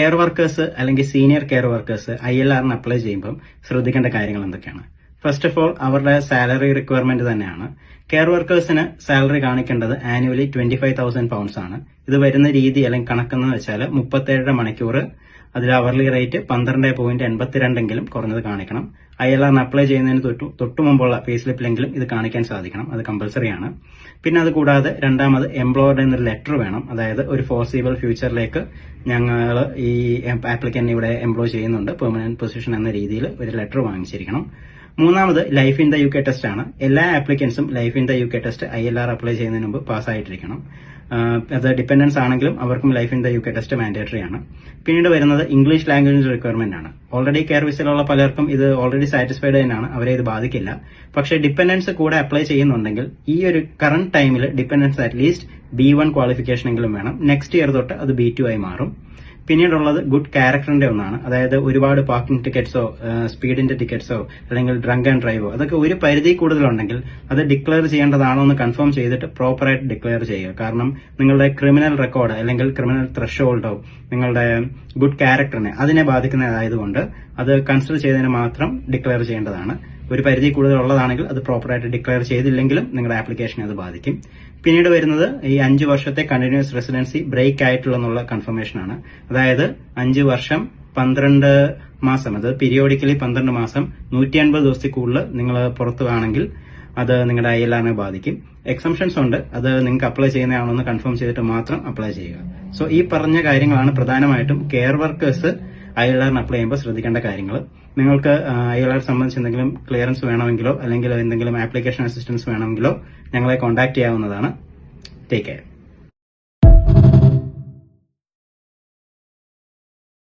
Care workers അല്ലെങ്കിൽ senior care workers ILRന് apply ചെയ്യുമ്പോൾ ശ്രദ്ധിക്കേണ്ട കാര്യങ്ങൾ എന്തൊക്കെയാണ്? ഫസ്റ്റ് ഓഫ് ഓൾ അവരുടെ സാലറി റിക്വയർമെന്റ് തന്നെയാണ്. കെയർ വർക്കേഴ്സിന് സാലറി കാണിക്കേണ്ടത് ആനുവലി 25,000 pounds ആണ്. ഇത് വരുന്ന രീതി അല്ലെങ്കിൽ കണക്കെന്ന് വെച്ചാൽ 37 മണിക്കൂർ, അതിൽ അവർലി റേറ്റ് 12.82 കുറഞ്ഞത് കാണിക്കണം. ILRന് അപ്ലൈ ചെയ്യുന്നതിന് തൊട്ടു മുമ്പുള്ള പേ സ്ലിപ്പിലെങ്കിലും ഇത് കാണിക്കാൻ സാധിക്കണം. അത് കമ്പൽസറി ആണ്. പിന്നെ അത് കൂടാതെ രണ്ടാമത് എംപ്ലോയറുടെ നിന്നൊരു ലെറ്റർ വേണം. അതായത് ഒരു ഫോർസീബിൾ ഫ്യൂച്ചറിലേക്ക് ഞങ്ങൾ ഈ ആപ്ലിക്കന്റ് ഇവിടെ എംപ്ലോയ് ചെയ്യുന്നുണ്ട്, പെർമനന്റ് പൊസിഷൻ എന്ന രീതിയിൽ ഒരു ലെറ്റർ വാങ്ങിച്ചിരിക്കണം. മൂന്നാമത് life in the UK test ആണ്. എല്ലാ ആപ്ലിക്കൻസും life in the UK test ILR apply ചെയ്യുന്നതിന് മുമ്പ് പാസ്സായിട്ടിരിക്കണം. അത് ഡിപെൻഡൻസ് ആണെങ്കിലും അവർക്കും life in the UK test mandatory ആണ്. പിന്നീട് വരുന്നത് ഇംഗ്ലീഷ് ലാംഗ്വേജ് റിക്വയർമെന്റ് ആണ്. ഓൾറെഡി കെയർ വിസയിലുള്ള പലർക്കും ഇത് ഓൾറെഡി സാറ്റിസ്ഫൈഡ് തന്നെയാണ്, അവരെ ഇത് ബാധിക്കില്ല. പക്ഷേ ഡിപെൻഡൻസ് കൂടെ അപ്ലൈ ചെയ്യുന്നുണ്ടെങ്കിൽ ഈ ഒരു കറന്റ് ടൈമിൽ ഡിപെൻഡൻസ് അറ്റ്ലീസ്റ്റ് B1 ക്വാളിഫിക്കേഷൻ എങ്കിലും വേണം. നെക്സ്റ്റ് ഇയർ തൊട്ട് അത് B2 ആയി മാറും. പിന്നീടുള്ളത് ഗുഡ് ക്യാരക്ടറിന്റെ ഒന്നാണ്. അതായത് ഒരുപാട് പാർക്കിംഗ് ടിക്കറ്റ്സോ സ്പീഡിന്റെ ടിക്കറ്റ്സോ അല്ലെങ്കിൽ ഡ്രങ്ക് ആൻഡ് ഡ്രൈവോ അതൊക്കെ ഒരു പരിധി കൂടുതലുണ്ടെങ്കിൽ അത് ഡിക്ലെയർ ചെയ്യേണ്ടതാണോ എന്ന് കൺഫേം ചെയ്തിട്ട് പ്രോപ്പറായിട്ട് ഡിക്ലെയർ ചെയ്യുക. കാരണം നിങ്ങളുടെ ക്രിമിനൽ റെക്കോർഡ് അല്ലെങ്കിൽ ക്രിമിനൽ ത്രഷോൾഡോ നിങ്ങളുടെ ഗുഡ് ക്യാരക്ടറിനെ അതിനെ ബാധിക്കുന്നതായതുകൊണ്ട് അത് കൺസിഡർ ചെയ്തതിന് മാത്രം ഡിക്ലെയർ ചെയ്യേണ്ടതാണ്. ഒരു പരിധി കൂടുതലുള്ളതാണെങ്കിൽ അത് പ്രോപ്പറായിട്ട് ഡിക്ലെയർ ചെയ്തില്ലെങ്കിലും നിങ്ങളുടെ ആപ്ലിക്കേഷനെ അത് ബാധിക്കും. പിന്നീട് വരുന്നത് ഈ 5 വർഷത്തെ കണ്ടിന്യൂസ് റെസിഡൻസി ബ്രേക്ക് ആയിട്ടുള്ള കൺഫർമേഷൻ ആണ്. അതായത് 5 വർഷം 12 മാസം, അത് പീരിയോഡിക്കലി 12 മാസം 150 ദിവസത്തിൽ കൂടുതൽ നിങ്ങൾ പുറത്തുവാണെങ്കിൽ അത് നിങ്ങളുടെ ILRനെ ബാധിക്കും. എക്സംഷൻസ് ഉണ്ട്, അത് നിങ്ങൾക്ക് അപ്ലൈ ചെയ്യുന്നതാണെന്ന് കൺഫേം ചെയ്തിട്ട് മാത്രം അപ്ലൈ ചെയ്യുക. സോ ഈ പറഞ്ഞ കാര്യങ്ങളാണ് പ്രധാനമായിട്ടും കെയർ വർക്കേഴ്സ് ILRന് അപ്ലൈ ചെയ്യുമ്പോൾ ശ്രദ്ധിക്കേണ്ട കാര്യങ്ങൾ. നിങ്ങൾക്ക് ILR സംബന്ധിച്ച് എന്തെങ്കിലും ക്ലിയറൻസ് വേണമെങ്കിലോ അല്ലെങ്കിൽ എന്തെങ്കിലും ആപ്ലിക്കേഷൻ അസിസ്റ്റൻസ് വേണമെങ്കിലോ ഞങ്ങളെ കോൺടാക്ട് ചെയ്യാവുന്നതാണ്. Take care.